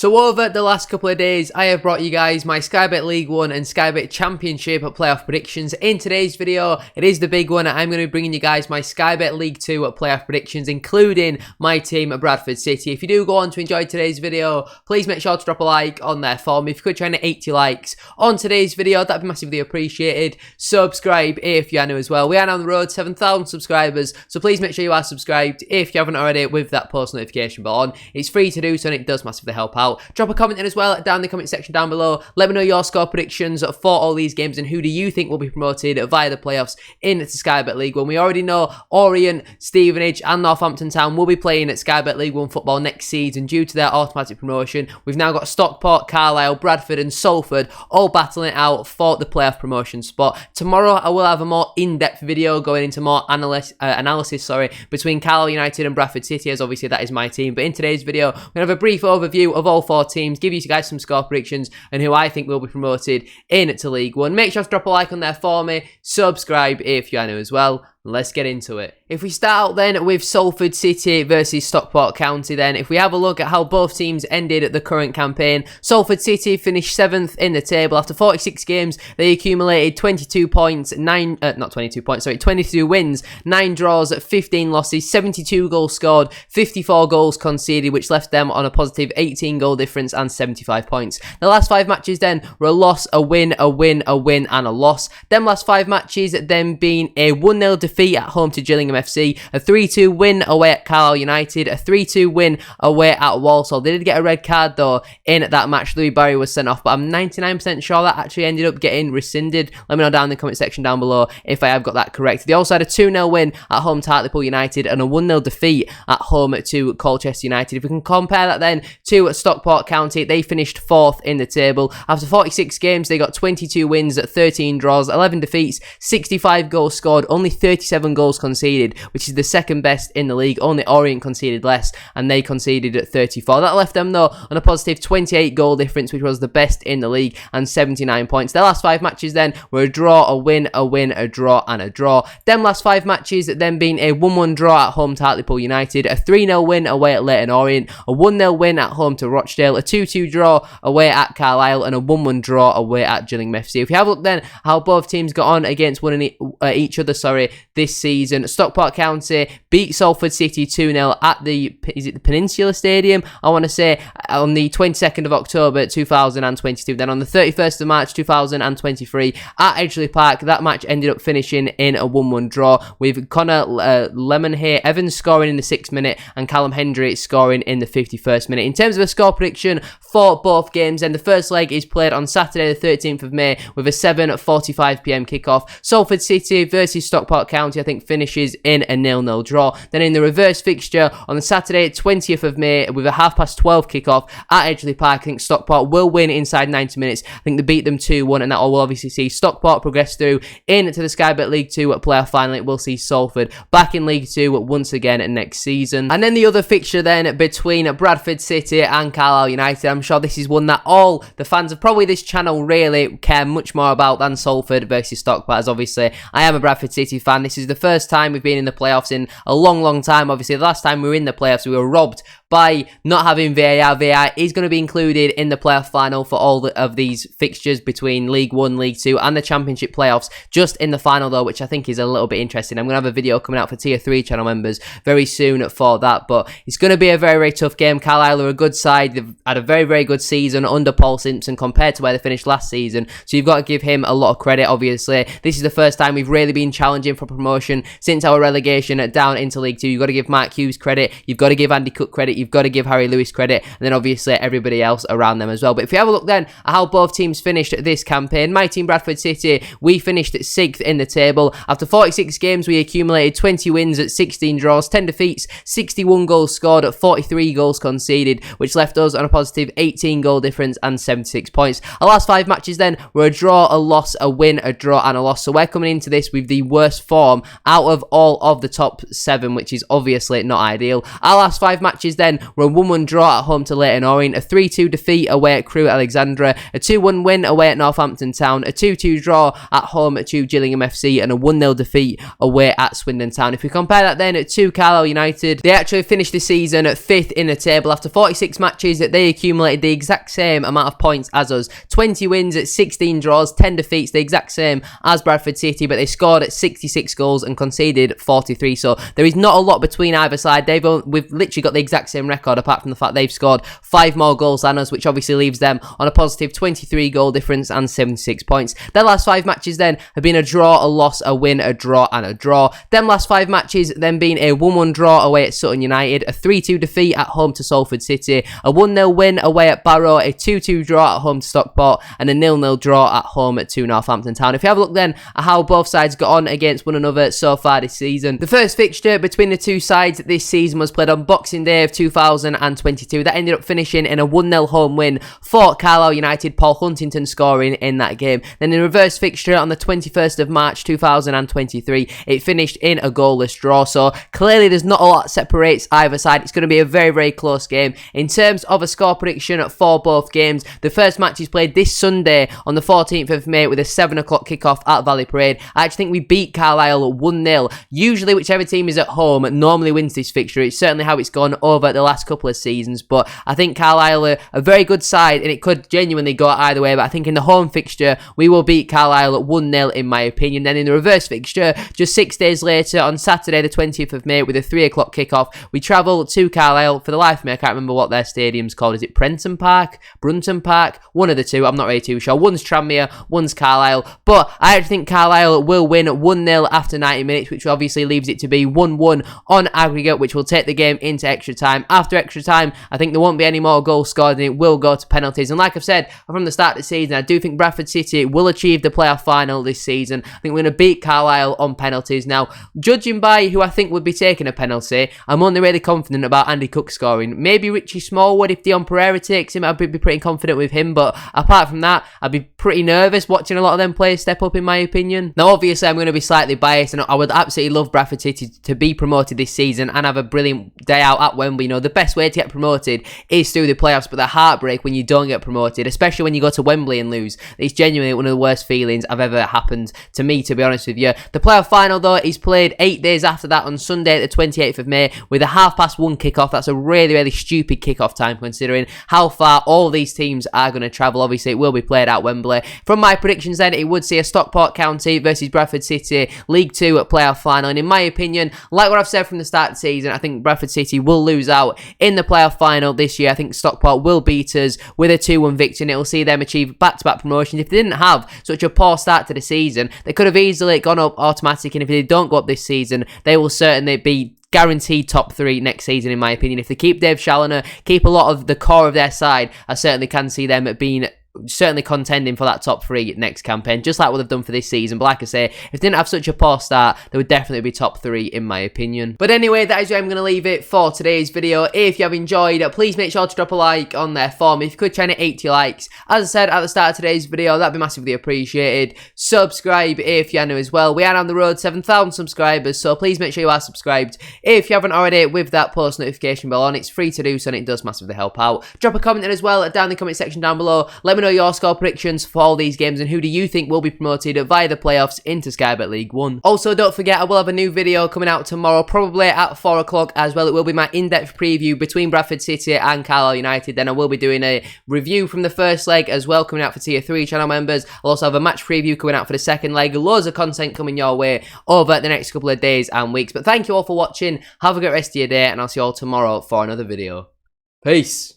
So over the last couple of days, I have brought you guys my Sky Bet League 1 and Sky Bet Championship playoff predictions. In today's video, it is the big one. I'm going to be bringing you guys my Sky Bet League 2 playoff predictions, including my team at Bradford City. If you do go on to enjoy today's video, please make sure to drop a like on there for me. If you could try and 80 likes on today's video, that'd be massively appreciated. Subscribe if you are new as well. We are now on the road to 7,000 subscribers, so please make sure you are subscribed if you haven't already with that post notification bell on. It's free to do so and it does massively help out. Drop a comment in as well down in the comment section down below. Let me know your score predictions for all these games and who do you think will be promoted via the playoffs into Sky Bet League 1. We already know Orient, Stevenage and Northampton Town will be playing at Sky Bet League 1 football next season due to their automatic promotion. We've now got Stockport, Carlisle, Bradford and Salford all battling it out for the playoff promotion spot. Tomorrow I will have a more in-depth video going into more analysis between Carlisle United and Bradford City, as obviously that is my team. But in today's video, we're going to have a brief overview of all four teams, give you guys some score predictions and who I think will be promoted into League 1. Make sure to drop a like on there for me, subscribe if you are new as well. Let's get into it. If we start out then with Salford City versus Stockport County then, if we have a look at how both teams ended the current campaign, Salford City finished 7th in the table. After 46 games, they accumulated 22 wins, 9 draws, 15 losses, 72 goals scored, 54 goals conceded, which left them on a positive 18 goal difference and 75 points. The last 5 matches then were a loss, a win, a win, a win and a loss. Them last 5 matches then being a 1-0 defeat at home to Gillingham FC, a 3-2 win away at Carlisle United, a 3-2 win away at Walsall. They did get a red card though in that match. Louis Barry was sent off, but I'm 99% sure that actually ended up getting rescinded. Let me know down in the comment section down below if I have got that correct. They also had a 2-0 win at home to Hartlepool United and a 1-0 defeat at home to Colchester United. If we can compare that then to Stockport County, they finished 4th in the table. After 46 games, they got 22 wins, 13 draws, 11 defeats, 65 goals scored, only 37 goals conceded, which is the second best in the league. Only Orient conceded less, and they conceded at 34. That left them though on a positive 28 goal difference, which was the best in the league, and 79 points. Their last 5 matches then were a draw, a win, a draw, and a draw. Them last 5 matches then being a 1-1 draw at home to Hartlepool United, a 3-0 win away at Leyton Orient, a 1-0 win at home to Rochdale, a 2-2 draw away at Carlisle, and a 1-1 draw away at Gillingham FC. If you have a look then how both teams got on against each other this season, Stockport County beat Salford City 2-0 at the Peninsula Stadium, I want to say, on the 22nd of October 2022. Then on the 31st of March 2023 at Edgeley Park, that match ended up finishing in a 1-1 draw with Connor Lemonhay-Evans scoring in the 6th minute and Callum Hendry scoring in the 51st minute. In terms of a score prediction for both games, then the first leg is played on Saturday the 13th of May with a 7:45pm kickoff. Salford City versus Stockport County, I think, finishes in a 0-0 draw. Then in the reverse fixture on the Saturday 20th of May with a 12:30 kickoff at Edgeley Park, I think Stockport will win inside 90 minutes. I think they beat them 2-1, and that will obviously see Stockport progress through into the Sky Bet League 2 playoff final. It will see Salford back in League 2 once again next season. And then the other fixture then between Bradford City and Carlisle United, I'm sure this is one that all the fans of probably this channel really care much more about than Salford versus Stockport, as obviously I am a Bradford City fan. This is the first time we've been in the playoffs in a long time. Obviously, the last time we were in the playoffs, we were robbed by not having VAR. VAR is going to be included in the playoff final for all of these fixtures between League 1, League 2 and the Championship playoffs, just in the final though, which I think is a little bit interesting. I'm going to have a video coming out for Tier 3 channel members very soon for that, but it's going to be a very tough game. Carlisle are a good side. They've had a very good season under Paul Simpson compared to where they finished last season, so you've got to give him a lot of credit. Obviously, this is the first time we've really been challenging for promotion since our relegation down into League 2. You've got to give Mark Hughes credit, you've got to give Andy Cook credit, you've got to give Harry Lewis credit, and then obviously everybody else around them as well. But if you have a look then at how both teams finished this campaign, my team Bradford City, we finished 6th in the table. After 46 games, we accumulated 20 wins at 16 draws, 10 defeats, 61 goals scored at 43 goals conceded, which left us on a positive 18 goal difference and 76 points. Our last 5 matches then were a draw, a loss, a win, a draw and a loss. So we're coming into this with the worst form out of all of the top 7, which is obviously not ideal. Our last 5 matches then then were a 1-1 draw at home to Leyton Orient, a 3-2 defeat away at Crewe Alexandra, a 2-1 win away at Northampton Town, a 2-2 draw at home to Gillingham FC, and a 1-0 defeat away at Swindon Town. If we compare that then to Carlisle United, they actually finished the season at 5th in the table. After 46 matches, they accumulated the exact same amount of points as us. 20 wins at 16 draws, 10 defeats, the exact same as Bradford City, but they scored at 66 goals and conceded 43. So there is not a lot between either side. We've literally got the exact same record, apart from the fact they've scored 5 more goals than us, which obviously leaves them on a positive 23 goal difference and 76 points. Their last 5 matches then have been a draw, a loss, a win, a draw, and a draw. Them last 5 matches then being a 1-1 draw away at Sutton United, a 3-2 defeat at home to Salford City, a 1-0 win away at Barrow, a 2-2 draw at home to Stockport, and a 0-0 draw at home to Northampton Town. If you have a look then at how both sides got on against one another so far this season, the first fixture between the two sides this season was played on Boxing Day of 2022. That ended up finishing in a 1-0 home win for Carlisle United, Paul Huntington scoring in that game. Then in a reverse fixture on the 21st of March 2023, it finished in a goalless draw. So clearly there's not a lot that separates either side. It's going to be a very, very close game. In terms of a score prediction for both games, the first match is played this Sunday on the 14th of May with a 7 o'clock kickoff at Valley Parade. I actually think we beat Carlisle 1-0. Usually whichever team is at home normally wins this fixture. It's certainly how it's gone over the last couple of seasons, but I think Carlisle are a very good side and it could genuinely go either way. But I think in the home fixture we will beat Carlisle 1-0 in my opinion. Then in the reverse fixture, just 6 days later on Saturday the 20th of May with a 3 o'clock kickoff, we travel to Carlisle. For the life of me I can't remember what their stadium's called. Is it Prenton Park? Brunton Park? One of the two, I'm not really too sure. One's Tranmere, one's Carlisle, but I actually think Carlisle will win 1-0 after 90 minutes, which obviously leaves it to be 1-1 on aggregate, which will take the game into extra time. After extra time, I think there won't be any more goals scored and it will go to penalties. And like I've said from the start of the season, I do think Bradford City will achieve the playoff final this season. I think we're going to beat Carlisle on penalties. Now, judging by who I think would be taking a penalty, I'm only really confident about Andy Cook scoring. Maybe Richie Smallwood, if Dion Pereira takes him, I'd be pretty confident with him. But apart from that, I'd be pretty nervous watching a lot of them players step up, in my opinion. Now, obviously, I'm going to be slightly biased, and I would absolutely love Bradford City to be promoted this season and have a brilliant day out at Wembley. You know, the best way to get promoted is through the playoffs, but the heartbreak when you don't get promoted, especially when you go to Wembley and lose, it's genuinely one of the worst feelings I've ever happened to me, to be honest with you. The playoff final, though, is played 8 days after that on Sunday, the 28th of May, with a 1:30 kickoff. That's a really, really stupid kickoff time considering how far all these teams are going to travel. Obviously, it will be played at Wembley. From my predictions then, it would see a Stockport County versus Bradford City League 2 playoff final. And in my opinion, like what I've said from the start of the season, I think Bradford City will lose out in the playoff final this year. I think Stockport will beat us with a 2-1 victory, and it will see them achieve back-to-back promotions. If they didn't have such a poor start to the season, they could have easily gone up automatic, and if they don't go up this season, they will certainly be guaranteed top 3 next season, in my opinion. If they keep Dave Challoner, keep a lot of the core of their side, I certainly can see them being certainly contending for that top 3 next campaign, just like what they've done for this season. But like I say, if they didn't have such a poor start, they would definitely be top 3 in my opinion. But anyway, that is where I'm going to leave it for today's video. If you have enjoyed, please make sure to drop a like on there for me. If you could try and hit 80 likes, as I said at the start of today's video, that'd be massively appreciated. Subscribe if you're new as well. We are on the road 7,000 subscribers, so please make sure you are subscribed if you haven't already, with that post notification bell on. It's free to do so and it does massively help out. Drop a comment in as well down in the comment section down below. Let me know your score predictions for all these games and who do you think will be promoted via the playoffs into Sky Bet League 1. Also, don't forget, I will have a new video coming out tomorrow, probably at 4 o'clock as well. It will be my in-depth preview between Bradford City and Carlisle United. Then I will be doing a review from the first leg as well, coming out for Tier 3 channel members. I'll also have a match preview coming out for the second leg. Loads of content coming your way over the next couple of days and weeks. But thank you all for watching. Have a great rest of your day, and I'll see you all tomorrow for another video. Peace.